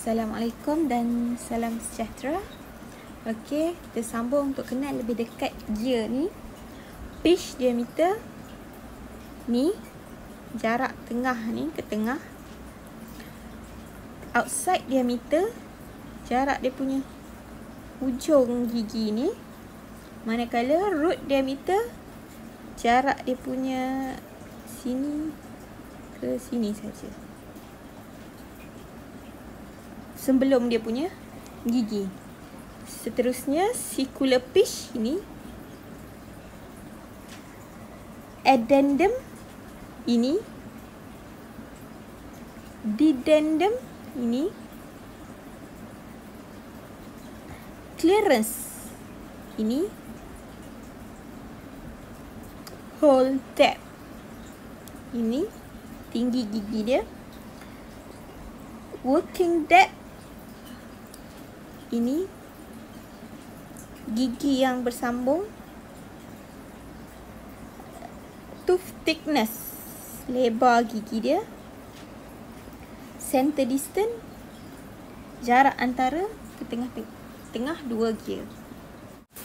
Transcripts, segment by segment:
Assalamualaikum dan salam sejahtera. Okey, kita sambung untuk kenal lebih dekat gear ni. Pitch diameter ni, jarak tengah ni ke tengah. Outside diameter, jarak dia punya hujung gigi ni. Manakala root diameter, jarak dia punya sini ke sini saja, sebelum dia punya gigi. Seterusnya sikular pitch ini, addendum ini, dedendum ini, clearance ini, hole depth ini, tinggi gigi dia, working depth ini, gigi yang bersambung, tooth thickness, lebar gigi dia, center distance, jarak antara tengah dua gear.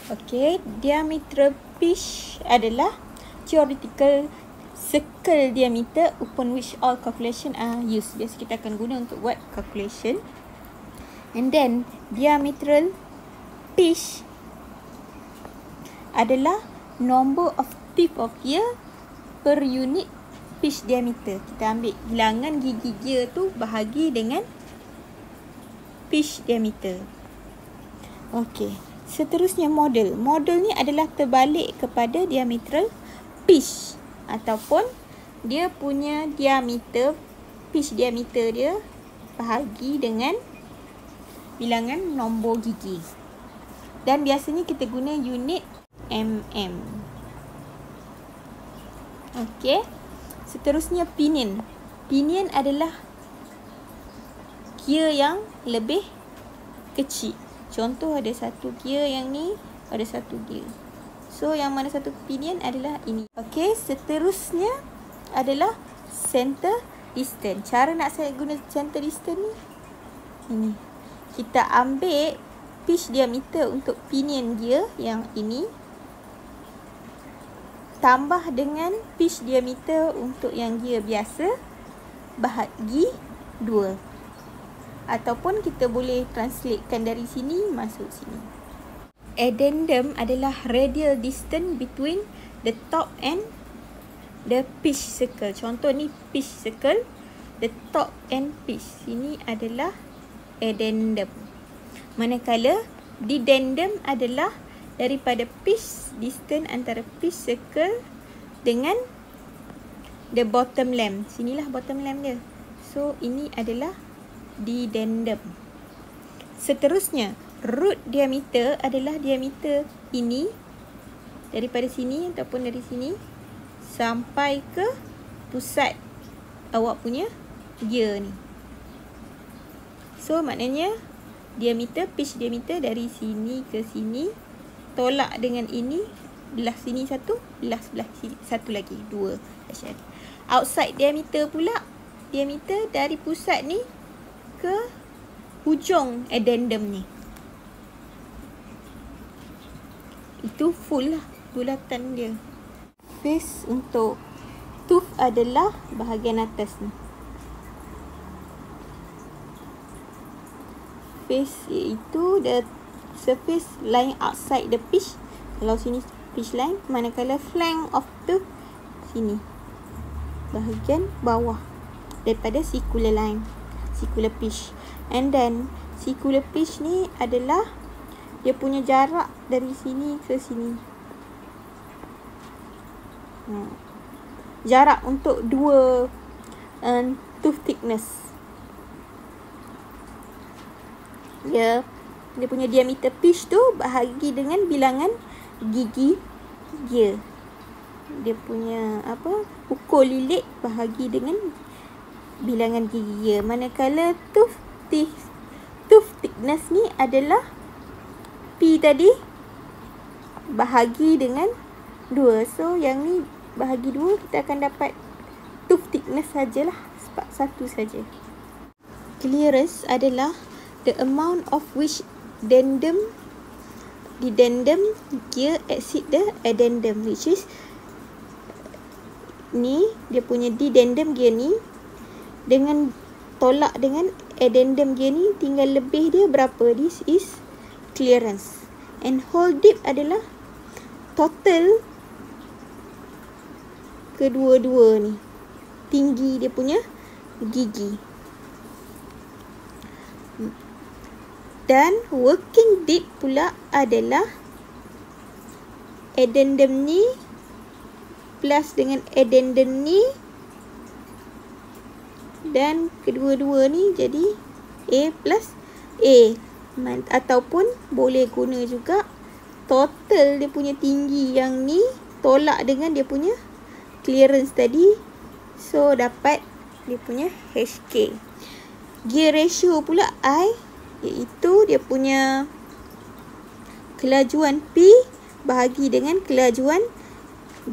Okey, diameter pitch adalah theoretical circle diameter upon which all calculation are used. Biasa kita akan guna untuk buat calculation. And then diametral pitch adalah number of tip of gear per unit pitch diameter. Kita ambil bilangan gigi gear tu bahagi dengan pitch diameter. Okey, seterusnya model. Model ni adalah terbalik kepada diametral pitch, ataupun dia punya diameter, pitch diameter dia bahagi dengan bilangan nombor gigi. Dan biasanya kita guna unit mm. Okey. Seterusnya pinion. Pinion adalah gear yang lebih kecil. Contoh ada satu gear yang ni, ada satu gear. So yang mana satu pinion adalah ini. Okey, seterusnya adalah center distance. Cara nak saya guna center distance ni, ini. Kita ambil pitch diameter untuk pinion gear yang ini, tambah dengan pitch diameter untuk yang gear biasa, bahagi 2. Ataupun kita boleh translatekan dari sini masuk sini. Addendum adalah radial distance between the top and the pitch circle. Contoh ni pitch circle, the top and pitch. Ini adalah addendum. Manakala dedendum adalah daripada pitch distance antara pitch circle dengan the bottom lamp. Sinilah bottom lamp dia. So ini adalah dedendum. Seterusnya root diameter adalah diameter ini, daripada sini ataupun dari sini sampai ke pusat awak punya gear ni. So maknanya diameter, pitch diameter dari sini ke sini, tolak dengan ini, belah sini satu, belah sebelah sini satu lagi, 2. Outside diameter pula, diameter dari pusat ni ke hujung addendum ni. Itu full lah bulatan dia. Face untuk tooth adalah bahagian atas ni. Face iaitu the surface lying outside the pitch. Kalau sini pitch line, manakala flank of tooth sini, bahagian bawah daripada circular line, circular pitch. And then circular pitch ni adalah dia punya jarak dari sini ke sini. Jarak untuk dua tooth thickness. Dia punya diameter pitch tu bahagi dengan bilangan gigi gear. Dia punya ukur lilit bahagi dengan bilangan gigi gear. Manakala tooth thickness ni adalah P tadi bahagi dengan 2. So yang ni bahagi 2, kita akan dapat tooth thickness sajalah, satu saja. clearance adalah the amount of which dedendum gear exceed the addendum, which is ni dia punya dedendum gear ni dengan tolak dengan addendum gear ni tinggal lebih dia berapa. This is clearance. And hole depth adalah total kedua-dua ni, tinggi dia punya gigi. Dan working depth pula adalah addendum ni plus dengan addendum ni, dan kedua-dua ni jadi A plus A. Ataupun boleh guna juga total dia punya tinggi yang ni tolak dengan dia punya clearance tadi. So dapat dia punya HK. Gear ratio pula I, iaitu dia punya kelajuan P bahagi dengan kelajuan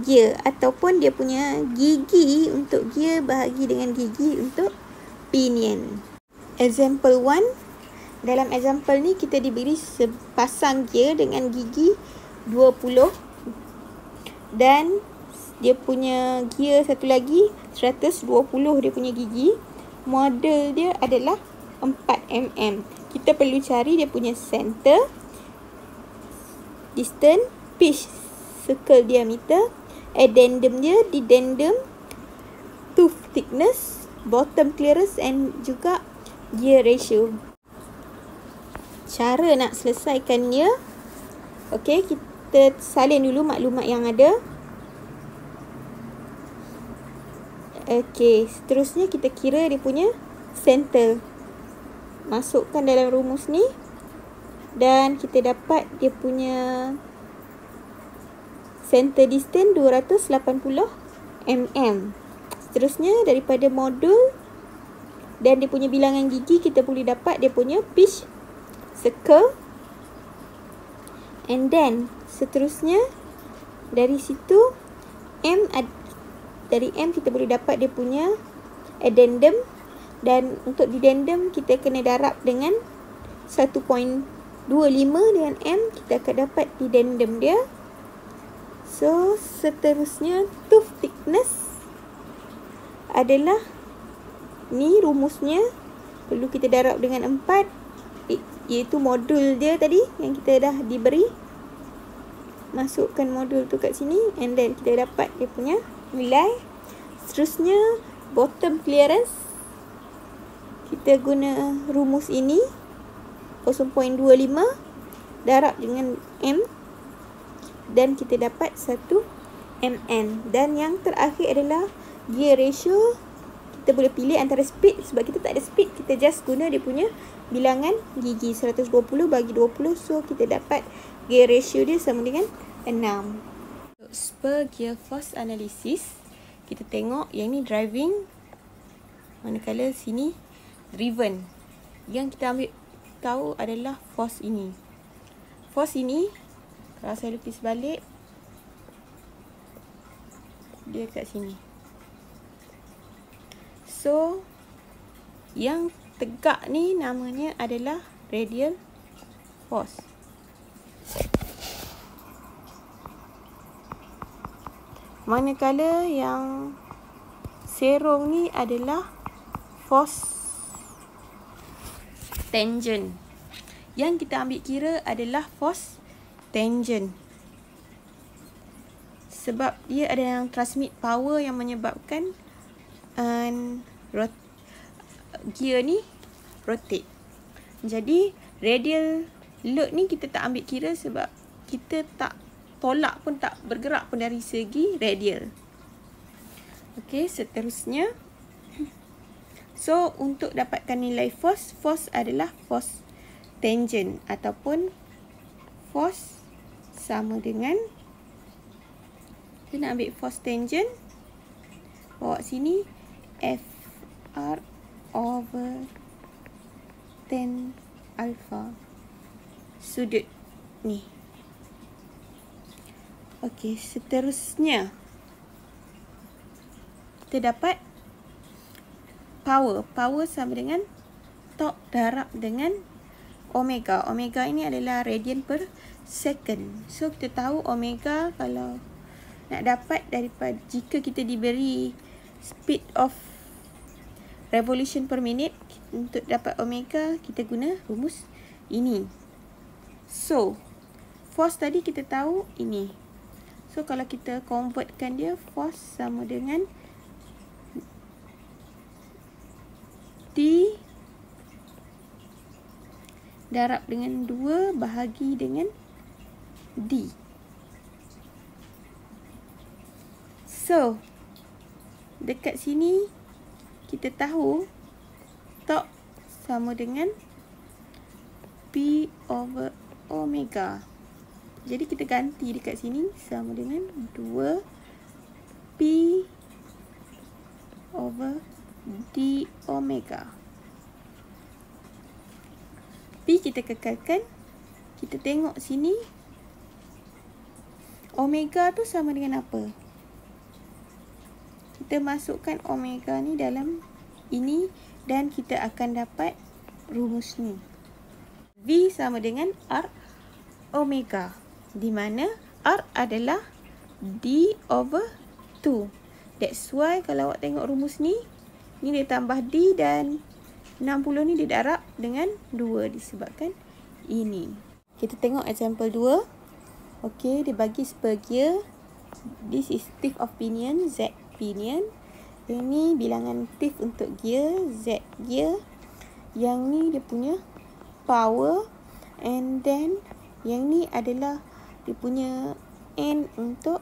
gear, ataupun dia punya gigi untuk gear bahagi dengan gigi untuk pinion. Example 1. Dalam example ni kita diberi sepasang gear dengan gigi 20 dan dia punya gear satu lagi 120 dia punya gigi. Model dia adalah 4mm. Kita perlu cari dia punya center, distance, pitch, circle diameter, addendum dia, dedendum, tooth thickness, bottom clearance and juga gear ratio. Cara nak selesaikannya, okey, kita salin dulu maklumat yang ada. Okey, seterusnya kita kira dia punya center. Masukkan dalam rumus ni dan kita dapat dia punya center distance 280 mm. Seterusnya daripada modul dan dia punya bilangan gigi kita boleh dapat dia punya pitch, circle, and then seterusnya dari situ dari M kita boleh dapat dia punya addendum, dan untuk dedendum kita kena darab dengan 1.25 dengan M, kita akan dapat dedendum dia. So seterusnya tooth thickness adalah ni rumusnya, perlu kita darab dengan 4, iaitu modul dia tadi yang kita dah diberi. Masukkan modul tu kat sini and then kita dapat dia punya nilai. Seterusnya bottom clearance, kita guna rumus ini 0.25 darab dengan M dan kita dapat 1 mm. Dan yang terakhir adalah gear ratio. Kita boleh pilih antara speed, sebab kita tak ada speed, kita just guna dia punya bilangan gigi 120 bagi 20. So kita dapat gear ratio dia sama dengan 6. Per gear force analysis, kita tengok yang ni driving, manakala sini driven. Yang kita ambil tahu adalah force ini. Force ini, kalau saya lukis balik, dia kat sini. So yang tegak ni namanya adalah radial force. Manakala yang serong ni adalah force tangent. Yang kita ambil kira adalah force tangent, sebab dia ada yang transmit power yang menyebabkan gear ni rotate. Jadi radial load ni kita tak ambil kira sebab kita tak tolak pun, tak bergerak pun dari segi radial. Okey, seterusnya, so untuk dapatkan nilai force, force adalah force tangent ataupun force sama dengan, kita nak ambil force tangent, bawa sini FR over tan alpha sudut ni. Okey, seterusnya kita dapat power. Power sama dengan torque darab dengan omega. Omega ini adalah radian per second. So kita tahu omega kalau nak dapat daripada, jika kita diberi speed of revolution per minute, untuk dapat omega kita guna rumus ini. So force tadi kita tahu ini. So kalau kita convertkan dia, force sama dengan T darab dengan 2 bahagi dengan D. So dekat sini kita tahu torque sama dengan P over omega. Jadi kita ganti dekat sini sama dengan 2 P over D omega. P kita kekalkan. Kita tengok sini, omega tu sama dengan apa? Kita masukkan omega ni dalam ini dan kita akan dapat rumus ni. V sama dengan R omega, di mana R adalah D over 2. That's why kalau awak tengok rumus ni dia tambah D dan 60 ni dia darab dengan 2 disebabkan ini. Kita tengok example 2. Okey, dia bagi spur gear. This is tip of pinion, Z pinion. Ini bilangan tip untuk gear, Z gear. Yang ni dia punya power, and then yang ni adalah dia punya N untuk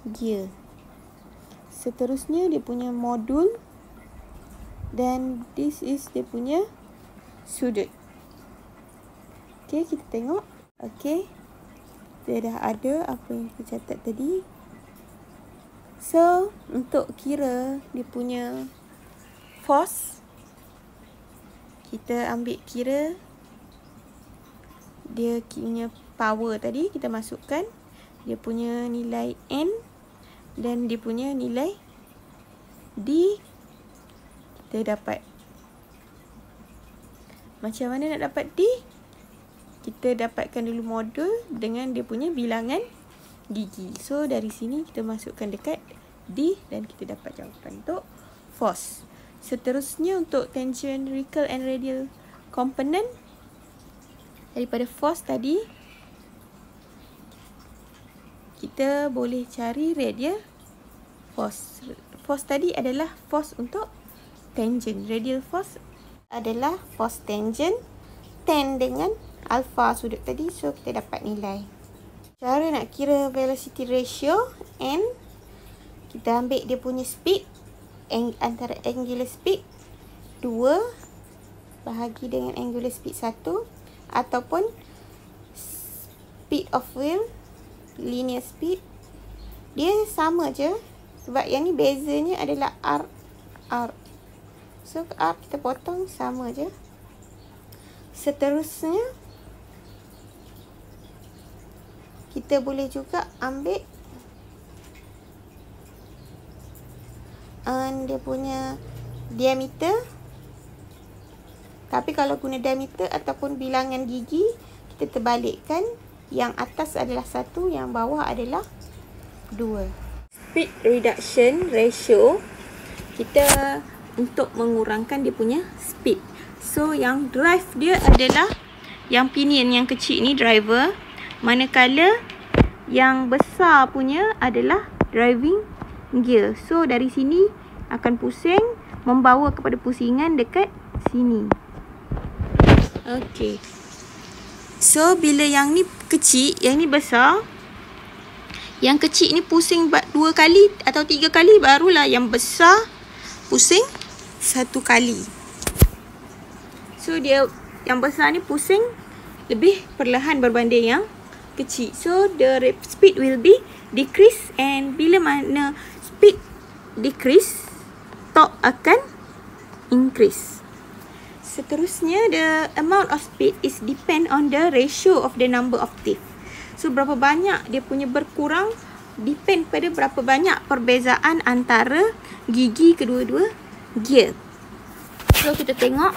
gear. Seterusnya dia punya modul, dan this is dia punya sudut. Okey, kita tengok. Okey, dia dah ada apa yang kita catat tadi. So untuk kira dia punya force, kita ambil kira dia punya power tadi, kita masukkan dia punya nilai N dan dia punya nilai D. Kita dapat, macam mana nak dapat D? Kita dapatkan dulu modul dengan dia punya bilangan gigi. So dari sini kita masukkan dekat D dan kita dapat jawapan untuk force. Seterusnya untuk tangential and radial component, daripada force tadi kita boleh cari radial force. Force tadi adalah force untuk tangent. Radial force adalah force tangent tan dengan alpha sudut tadi. So kita dapat nilai. Cara nak kira velocity ratio N, kita ambil dia punya speed antara angular speed 2 bahagi dengan angular speed 1, ataupun speed of wheel, linear speed. Dia sama je, sebab yang ni bezanya adalah R. So R kita potong, sama je. Seterusnya kita boleh juga ambil dia punya diameter. Tapi kalau guna diameter ataupun bilangan gigi, kita terbalikkan. Yang atas adalah 1, yang bawah adalah 2. Speed reduction ratio, kita untuk mengurangkan dia punya speed. So yang drive dia adalah yang pinion yang kecil ni driver, manakala yang besar punya adalah driving gear. So dari sini akan pusing, membawa kepada pusingan dekat sini. Okey. So bila yang ni kecil, yang ni besar, yang kecil ni pusing 2 kali atau 3 kali, barulah yang besar pusing 1 kali. So dia yang besar ni pusing lebih perlahan berbanding yang kecil. So the speed will be decrease, and bila mana speed decrease, torque akan increase. Seterusnya, the amount of speed is depend on the ratio of the number of teeth. So berapa banyak dia punya berkurang depend pada berapa banyak perbezaan antara gigi kedua-dua gear. So kita tengok,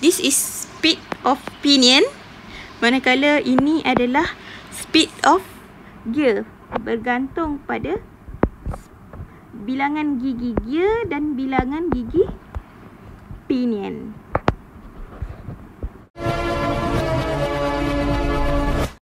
this is speed of pinion, manakala ini adalah speed of gear, bergantung pada bilangan gigi gear dan bilangan gigi pinion.